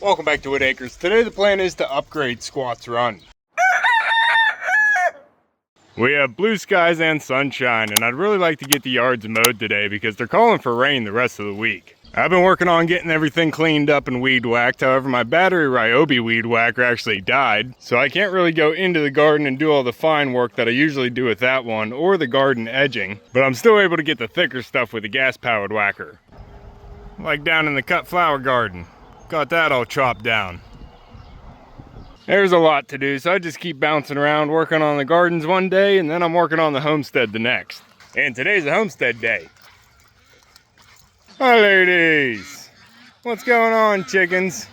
Welcome back to Whitt Acres. Today the plan is to upgrade Squat's run. We have blue skies and sunshine, and I'd really like to get the yards mowed today because they're calling for rain the rest of the week. I've been working on getting everything cleaned up and weed whacked. However, my battery Ryobi weed whacker actually died, so I can't really go into the garden and do all the fine work that I usually do with that one or the garden edging, but I'm still able to get the thicker stuff with the gas powered whacker. Like down in the cut flower garden. Got that all chopped down. There's a lot to do, so I just keep bouncing around working on the gardens one day and then I'm working on the homestead the next. And today's a homestead day. Hi ladies! What's going on, chickens?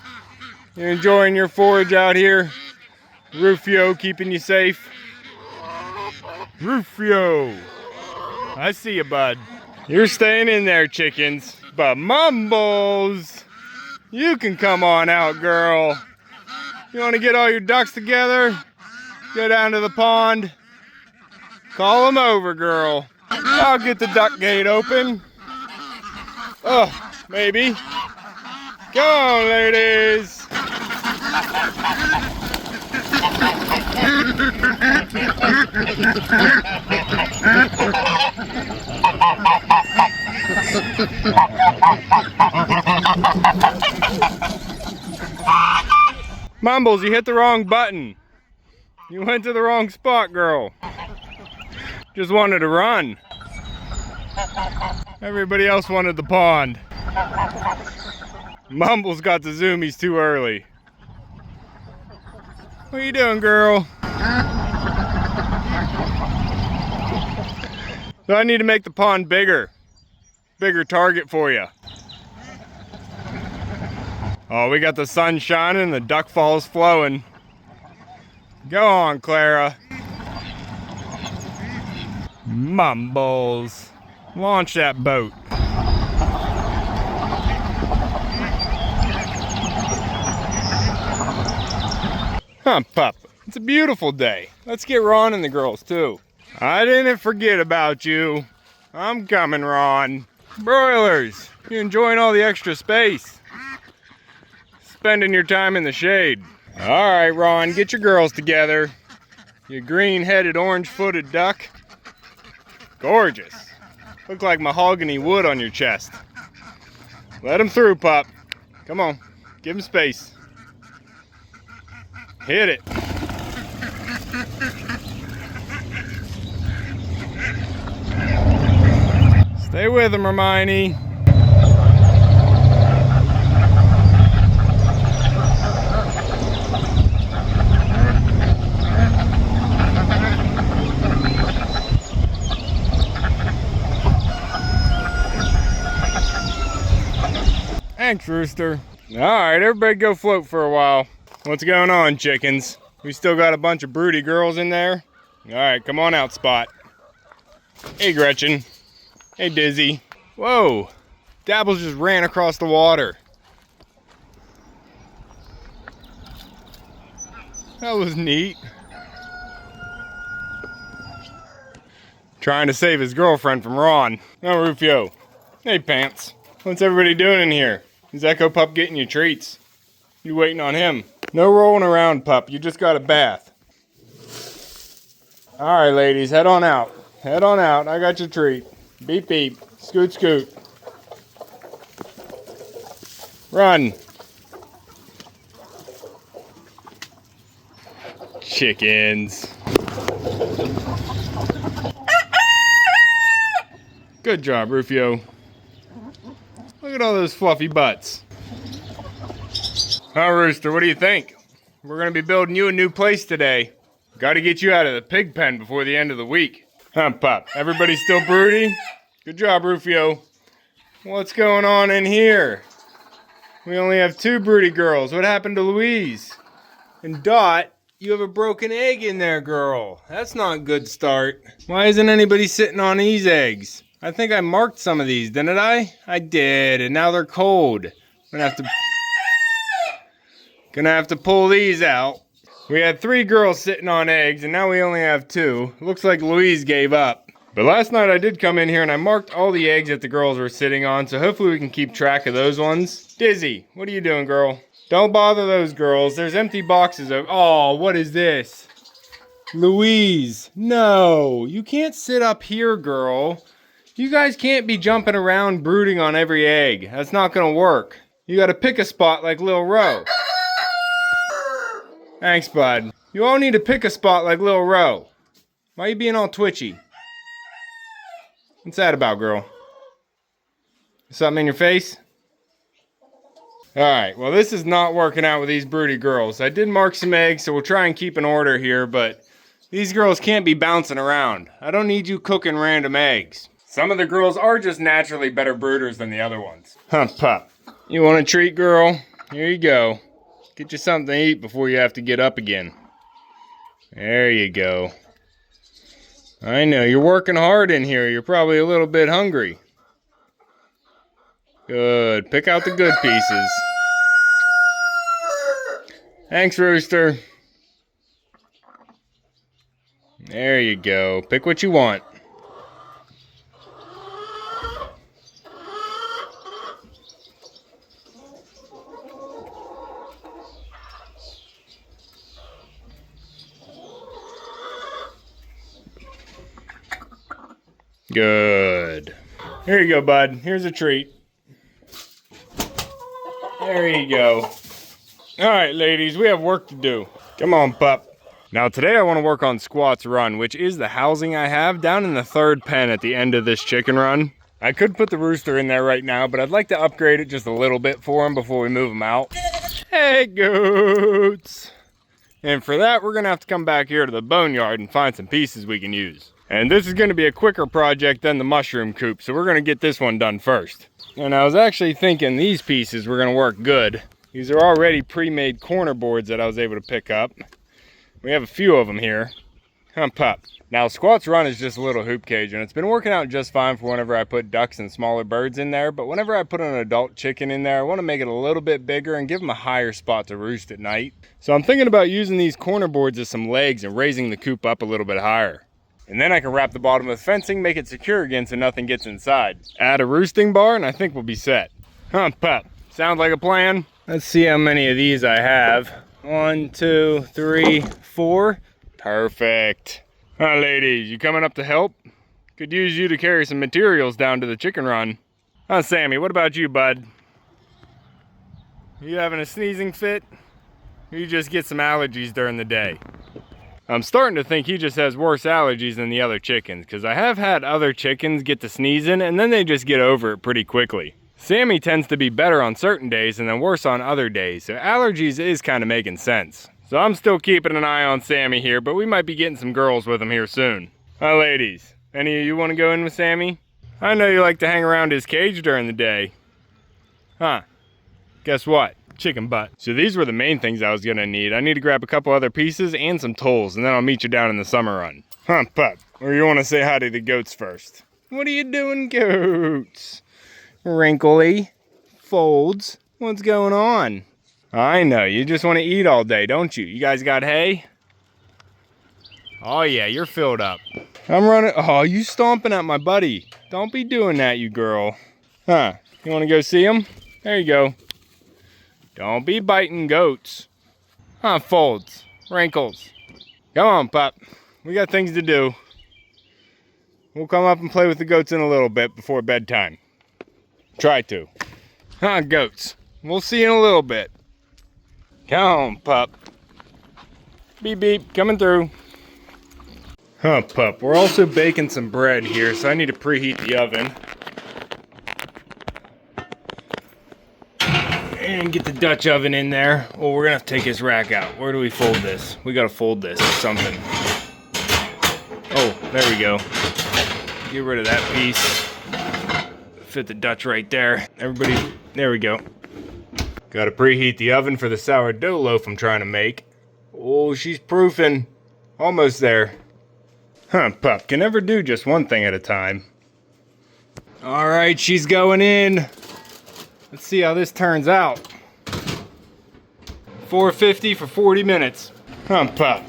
You enjoying your forage out here? Rufio keeping you safe? Rufio! I see you, bud. You're staying in there, chickens. But Mumbles! You can come on out, girl. You want to get all your ducks together? Go down to the pond. Call them over, girl. I'll get the duck gate open. Oh, maybe. Go on, ladies. Mumbles, you hit the wrong button. You went to the wrong spot, girl. Just wanted to run. Everybody else wanted the pond. Mumbles got the zoomies too early. What are you doing, girl? So I need to make the pond bigger. Bigger target for you. Oh, we got the sun shining and the duck falls flowing. Go on, Clara. Mumbles. Launch that boat. Huh, pup. It's a beautiful day. Let's get Ron and the girls, too. I didn't forget about you. I'm coming, Ron. Broilers, you enjoying all the extra space? Spending your time in the shade. All right, Ron, get your girls together. You green-headed, orange-footed duck. Gorgeous. Look like mahogany wood on your chest. Let them through, pup. Come on, give them space. Hit it. Stay with them, Hermione. Thanks, Rooster. Alright, everybody go float for a while. What's going on, chickens? We still got a bunch of broody girls in there? Alright, come on out, Spot. Hey, Gretchen. Hey, Dizzy. Whoa! Dabbles just ran across the water. That was neat. Trying to save his girlfriend from Ron. Oh, Rufio. Hey, Pants. What's everybody doing in here? Is Echo Pup getting you treats? You waiting on him? No rolling around, pup. You just got a bath. Alright, ladies. Head on out. Head on out. I got your treat. Beep, beep. Scoot, scoot. Run. Chickens. Good job, Rufio. Look at all those fluffy butts. Huh, Rooster, what do you think? We're gonna be building you a new place today. Gotta get you out of the pig pen before the end of the week. Huh, Pup? Everybody still broody? Good job, Rufio. What's going on in here? We only have 2 broody girls. What happened to Louise? And Dot, you have a broken egg in there, girl. That's not a good start. Why isn't anybody sitting on these eggs? I think I marked some of these, didn't I? I did, and now they're cold. Gonna have to pull these out. We had 3 girls sitting on eggs, and now we only have 2. Looks like Louise gave up. But last night I did come in here and I marked all the eggs that the girls were sitting on, so hopefully we can keep track of those ones. Dizzy, what are you doing, girl? Don't bother those girls. There's empty boxes of... Oh, what is this? Louise, no. You can't sit up here, girl. You guys can't be jumping around brooding on every egg. That's not gonna work. You gotta pick a spot like Lil Ro. Thanks, bud. You all need to pick a spot like Lil Ro. Why are you being all twitchy? What's that about, girl? Something in your face? Alright, well this is not working out with these broody girls. I did mark some eggs, so we'll try and keep an order here, but these girls can't be bouncing around. I don't need you cooking random eggs. Some of the girls are just naturally better brooders than the other ones. Pup. You want a treat, girl? Here you go. Get you something to eat before you have to get up again. There you go. I know, you're working hard in here. You're probably a little bit hungry. Good. Pick out the good pieces. Thanks, Rooster. There you go. Pick what you want. Good. Here you go, bud. Here's a treat. There you go. Alright, ladies, we have work to do. Come on, pup. Now, today I want to work on Squat's Run, which is the housing I have down in the third pen at the end of this chicken run. I could put the rooster in there right now, but I'd like to upgrade it just a little bit for him before we move him out. Hey, goats! And for that, we're going to have to come back here to the boneyard and find some pieces we can use. And this is going to be a quicker project than the mushroom coop, so we're going to get this one done first. And I was actually thinking these pieces were going to work good. These are already pre-made corner boards that I was able to pick up. We have a few of them here. Pup. Now, Squat's Run is just a little hoop cage, and it's been working out just fine for whenever I put ducks and smaller birds in there, but whenever I put an adult chicken in there, I want to make it a little bit bigger and give them a higher spot to roost at night. So I'm thinking about using these corner boards as some legs and raising the coop up a little bit higher. And then I can wrap the bottom with fencing, make it secure again so nothing gets inside. Add a roosting bar, and I think we'll be set. Pup. Sounds like a plan? Let's see how many of these I have. 1, 2, 3, 4. Perfect. Ladies, you coming up to help? Could use you to carry some materials down to the chicken run. Sammy, what about you, bud? You having a sneezing fit? Or you just get some allergies during the day? I'm starting to think he just has worse allergies than the other chickens, because I have had other chickens get to sneezing and then they just get over it pretty quickly. Sammy tends to be better on certain days and then worse on other days, so allergies is kind of making sense. So I'm still keeping an eye on Sammy here, but we might be getting some girls with him here soon. Ladies, any of you want to go in with Sammy? I know you like to hang around his cage during the day. Guess what? Chicken butt. So these were the main things I was gonna need. I need to grab a couple other pieces and some tools, and then I'll meet you down in the summer run. Pup, or you want to say hi to the goats first? What are you doing, goats? Wrinkly, folds, what's going on? I know, you just want to eat all day, don't you? You guys got hay? Oh yeah, you're filled up. I'm running. Oh, you stomping at my buddy. Don't be doing that, you girl. You want to go see him? There you go. Don't be biting goats. Folds, wrinkles. Come on, pup. We got things to do. We'll come up and play with the goats in a little bit before bedtime. Try to. Goats. We'll see you in a little bit. Come on, pup. Beep, beep, coming through. Pup. We're also baking some bread here, so I need to preheat the oven. And get the Dutch oven in there. Oh, we're gonna have to take this rack out. Where do we fold this? We gotta fold this or something. Oh, there we go. Get rid of that piece. Fit the Dutch right there. Everybody, there we go. Gotta preheat the oven for the sourdough loaf I'm trying to make. Oh, she's proofing. Almost there. Pup, can never do just one thing at a time. All right, she's going in. Let's see how this turns out. 450 for 40 minutes. Pup.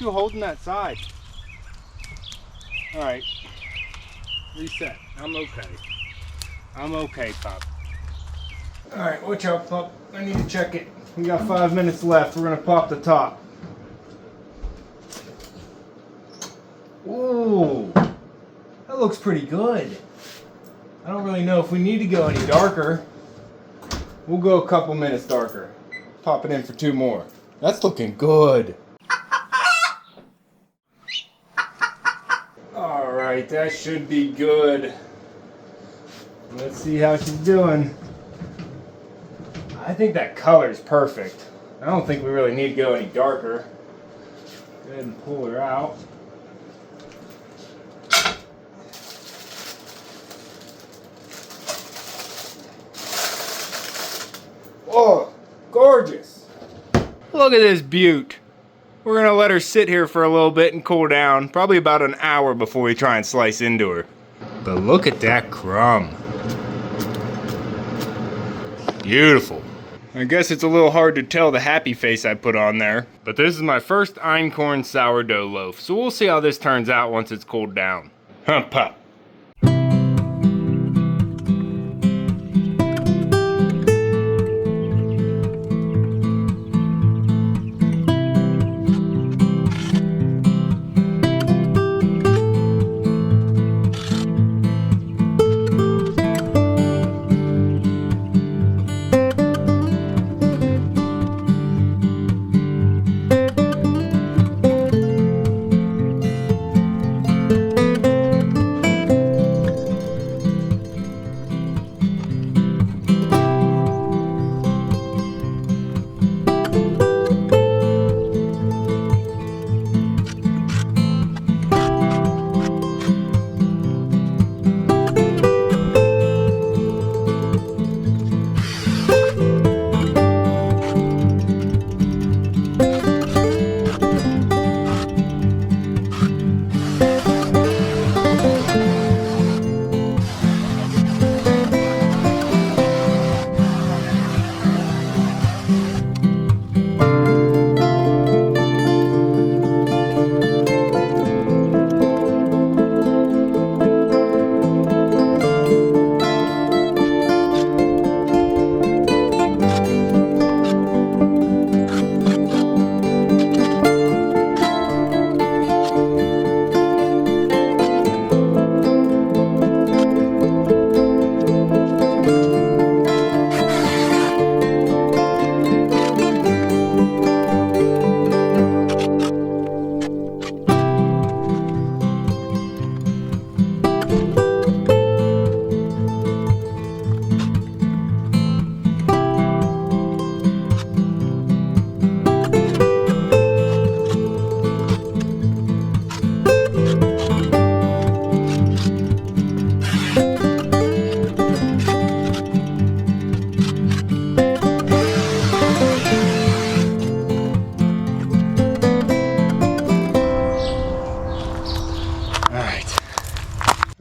aren't you holding that side? All right, reset. I'm okay. I'm okay, pup. All right, watch out, pup. I need to check it. We got 5 minutes left. We're gonna pop the top. Ooh, that looks pretty good. I don't really know if we need to go any darker. We'll go a couple minutes darker. Pop it in for 2 more. That's looking good. All right, that should be good. Let's see how she's doing. I think that color is perfect. I don't think we really need to go any darker. Go ahead and pull her out. Oh, gorgeous. Look at this beaut. We're gonna let her sit here for a little bit and cool down, probably about an hour before we try and slice into her. But look at that crumb. Beautiful. I guess it's a little hard to tell the happy face I put on there, but this is my first einkorn sourdough loaf, so we'll see how this turns out once it's cooled down. Huh, pup.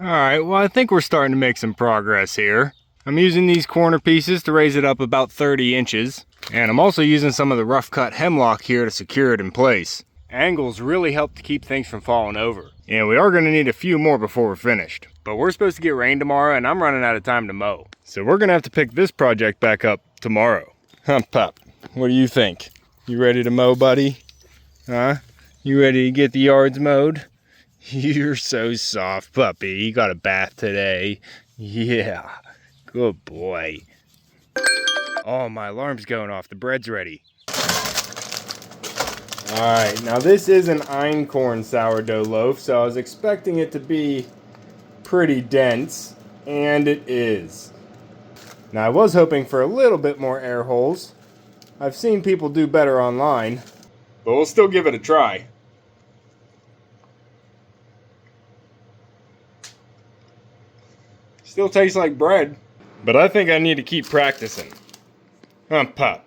Alright, well I think we're starting to make some progress here. I'm using these corner pieces to raise it up about 30 inches. And I'm also using some of the rough cut hemlock here to secure it in place. Angles really help to keep things from falling over. And we are going to need a few more before we're finished. But we're supposed to get rain tomorrow and I'm running out of time to mow. So we're going to have to pick this project back up tomorrow. Huh, pup? What do you think? You ready to mow, buddy? Huh? You ready to get the yards mowed? You're so soft, puppy. You got a bath today. Yeah, good boy. Oh, my alarm's going off. The bread's ready. All right, now this is an einkorn sourdough loaf, so I was expecting it to be pretty dense, and it is. Now, I was hoping for a little bit more air holes. I've seen people do better online, but we'll still give it a try. Still tastes like bread, but I think I need to keep practicing. Pup.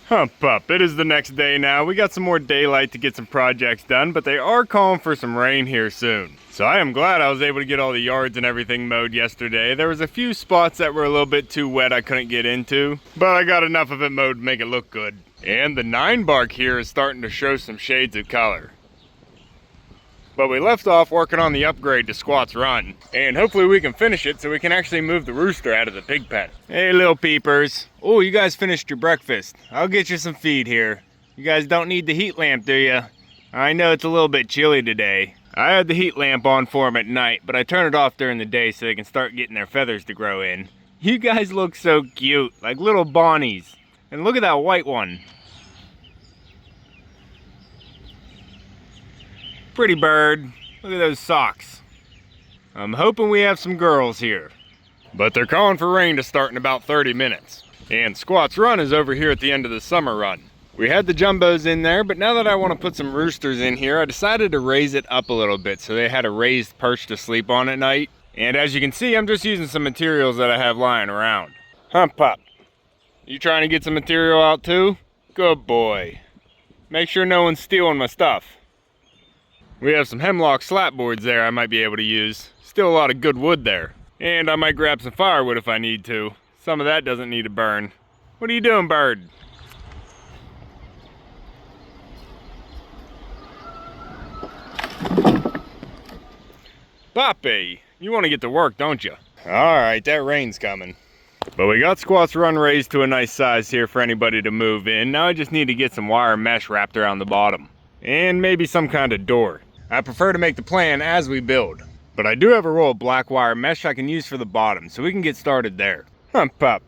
Pup. It is the next day now. We got some more daylight to get some projects done, but they are calling for some rain here soon. So I am glad I was able to get all the yards and everything mowed yesterday. There was a few spots that were a little bit too wet I couldn't get into, but I got enough of it mowed to make it look good. And the 9 bark here is starting to show some shades of color. But we left off working on the upgrade to Squat's Run, and hopefully we can finish it so we can actually move the rooster out of the pig pen. Hey little peepers. Oh, you guys finished your breakfast. I'll get you some feed here. You guys don't need the heat lamp, do you? I know it's a little bit chilly today. I had the heat lamp on for them at night, but I turn it off during the day so they can start getting their feathers to grow in. You guys look so cute, like little Bonnies. And look at that white one. Pretty bird. Look at those socks. I'm hoping we have some girls here. But they're calling for rain to start in about 30 minutes. And Squat's Run is over here at the end of the summer run. We had the jumbos in there, but now that I want to put some roosters in here, I decided to raise it up a little bit so they had a raised perch to sleep on at night. And as you can see, I'm just using some materials that I have lying around. Huh, Pup? You trying to get some material out too? Good boy. Make sure no one's stealing my stuff. We have some hemlock slatboards there I might be able to use. Still a lot of good wood there. And I might grab some firewood if I need to. Some of that doesn't need to burn. What are you doing, bird? Poppy, you want to get to work, don't you? Alright, that rain's coming. But we got Squat's Run raised to a nice size here for anybody to move in. Now I just need to get some wire mesh wrapped around the bottom. And maybe some kind of door. I prefer to make the plan as we build. But I do have a roll of black wire mesh I can use for the bottom, so we can get started there. Huh, Pup?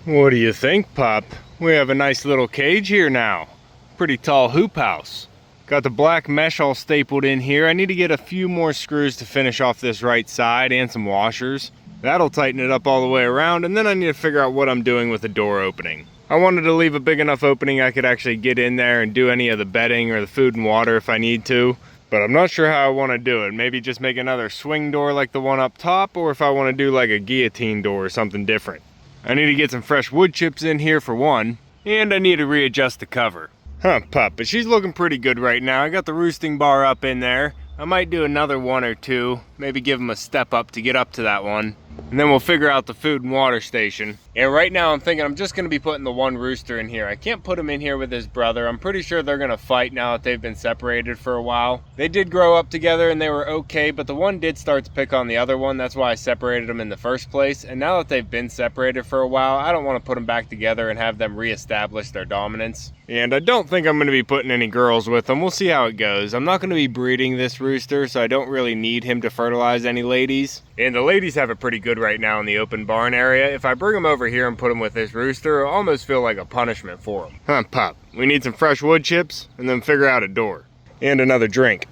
What do you think, pup? We have a nice little cage here now. Pretty tall hoop house. Got the black mesh all stapled in here. I need to get a few more screws to finish off this right side and some washers. That'll tighten it up all the way around, and then I need to figure out what I'm doing with the door opening. I wanted to leave a big enough opening I could actually get in there and do any of the bedding or the food and water if I need to. But I'm not sure how I want to do it. Maybe just make another swing door like the one up top, or if I want to do like a guillotine door or something different. I need to get some fresh wood chips in here for one, and I need to readjust the cover. Huh, pup, but she's looking pretty good right now. I got the roosting bar up in there. I might do another one or two, maybe give them a step up to get up to that one. And then we'll figure out the food and water station. And right now I'm thinking I'm just gonna be putting the one rooster in here. I can't put him in here with his brother. I'm pretty sure they're gonna fight now that they've been separated for a while. They did grow up together and they were okay, but the one did start to pick on the other one. That's why I separated them in the first place. And now that they've been separated for a while, I don't wanna put them back together and have them reestablish their dominance. And I don't think I'm gonna be putting any girls with them. We'll see how it goes. I'm not gonna be breeding this rooster, so I don't really need him to fertilize any ladies. And the ladies have it pretty good right now in the open barn area. If I bring them over here and put them with this rooster, it'll almost feel like a punishment for them. Huh, pup? We need some fresh wood chips and then figure out a door. And another drink.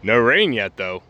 No rain yet, though.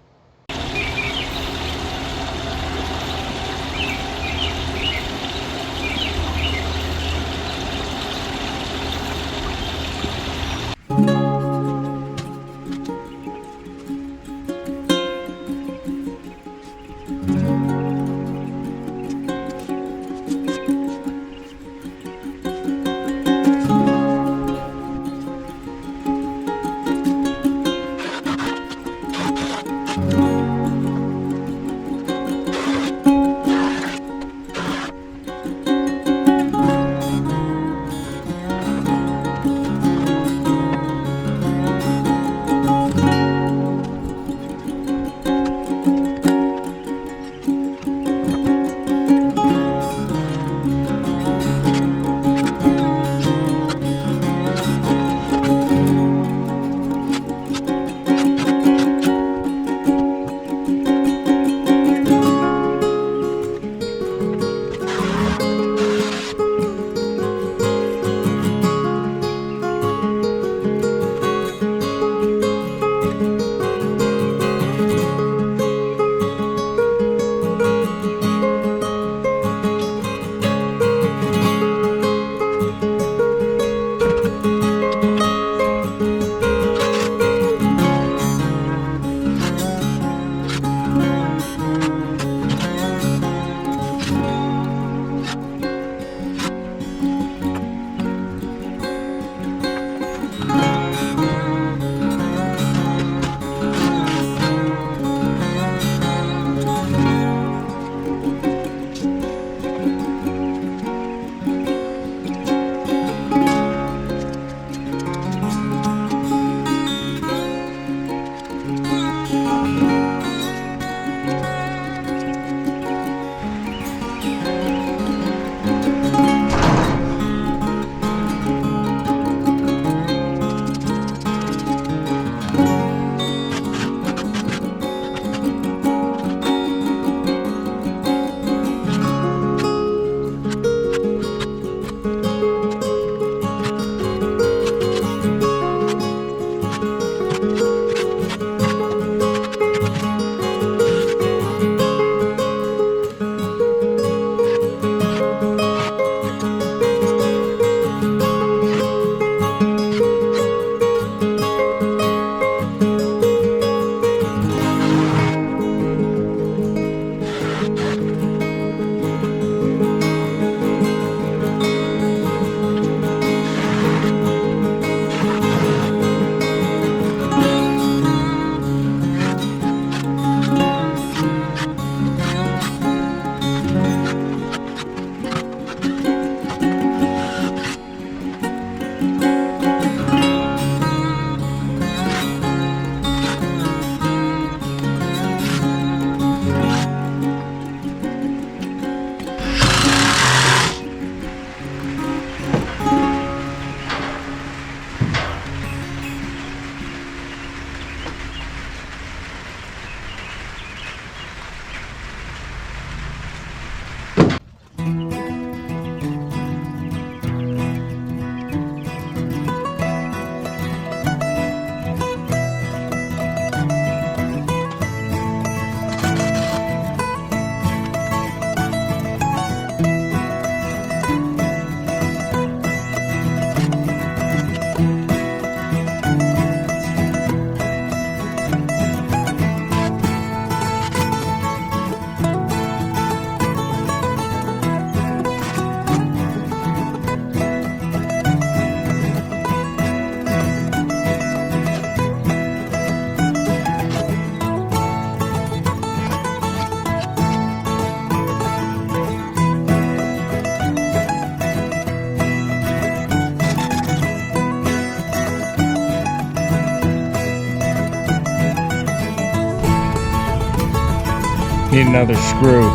Need another screw.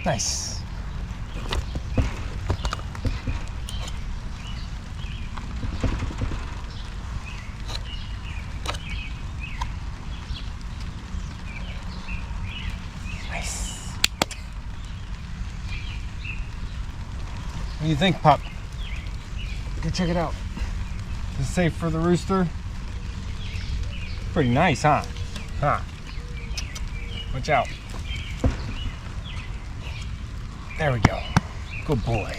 Nice. Nice. What do you think, pup? Go check it out. Is it safe for the rooster? Pretty nice, huh? Huh. Watch out. There we go. Good boy.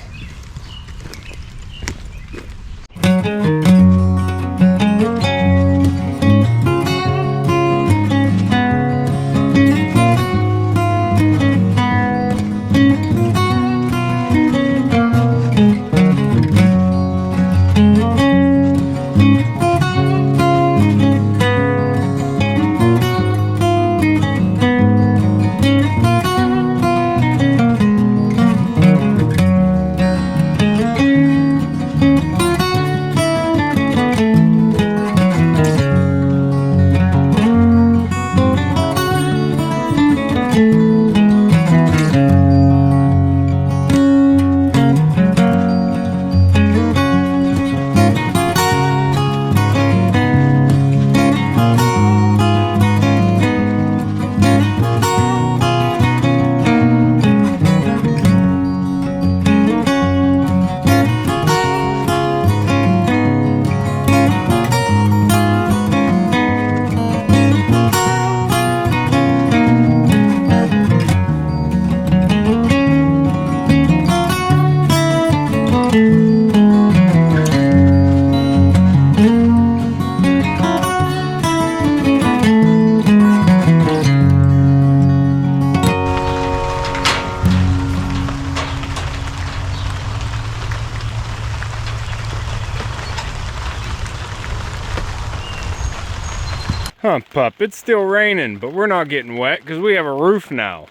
Huh, pup, it's still raining, but we're not getting wet because we have a roof now.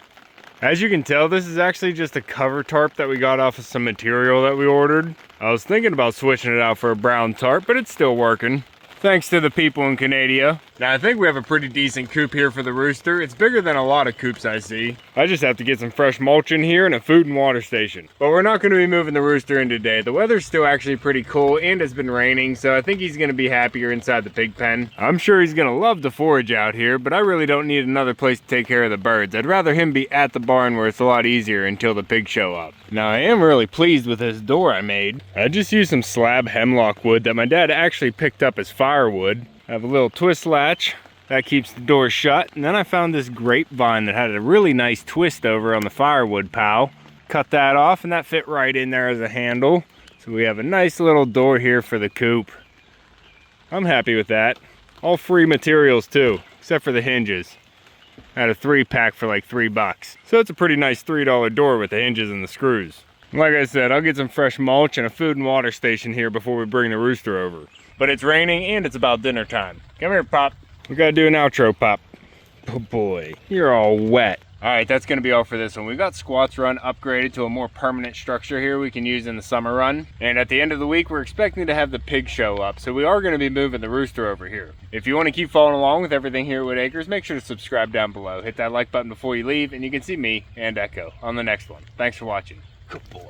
As you can tell, this is actually just a cover tarp that we got off of some material that we ordered. I was thinking about switching it out for a brown tarp, but it's still working. Thanks to the people in Canada. Now I think we have a pretty decent coop here for the rooster. It's bigger than a lot of coops I see. I just have to get some fresh mulch in here and a food and water station. But we're not going to be moving the rooster in today. The weather's still actually pretty cool and it's been raining, so I think he's going to be happier inside the pig pen. I'm sure he's going to love to forage out here, but I really don't need another place to take care of the birds. I'd rather him be at the barn where it's a lot easier until the pigs show up. Now I am really pleased with this door I made. I just used some slab hemlock wood that my dad actually picked up as firewood. I have a little twist latch that keeps the door shut, and then I found this grapevine that had a really nice twist over on the firewood pile. Cut that off and that fit right in there as a handle. So we have a nice little door here for the coop. I'm happy with that. All free materials too, except for the hinges. I had a 3-pack for like $3. So it's a pretty nice $3 door with the hinges and the screws. Like I said, I'll get some fresh mulch and a food and water station here before we bring the rooster over. But it's raining and it's about dinner time. Come here, Pop. We gotta do an outro, Pop. Oh boy, you're all wet. Alright, that's going to be all for this one. We've got Squat's run upgraded to a more permanent structure here we can use in the summer run. And at the end of the week, we're expecting to have the pig show up. So we are going to be moving the rooster over here. If you want to keep following along with everything here at Whitt Acres, make sure to subscribe down below. Hit that like button before you leave, and you can see me and Echo on the next one. Thanks for watching. Good boy.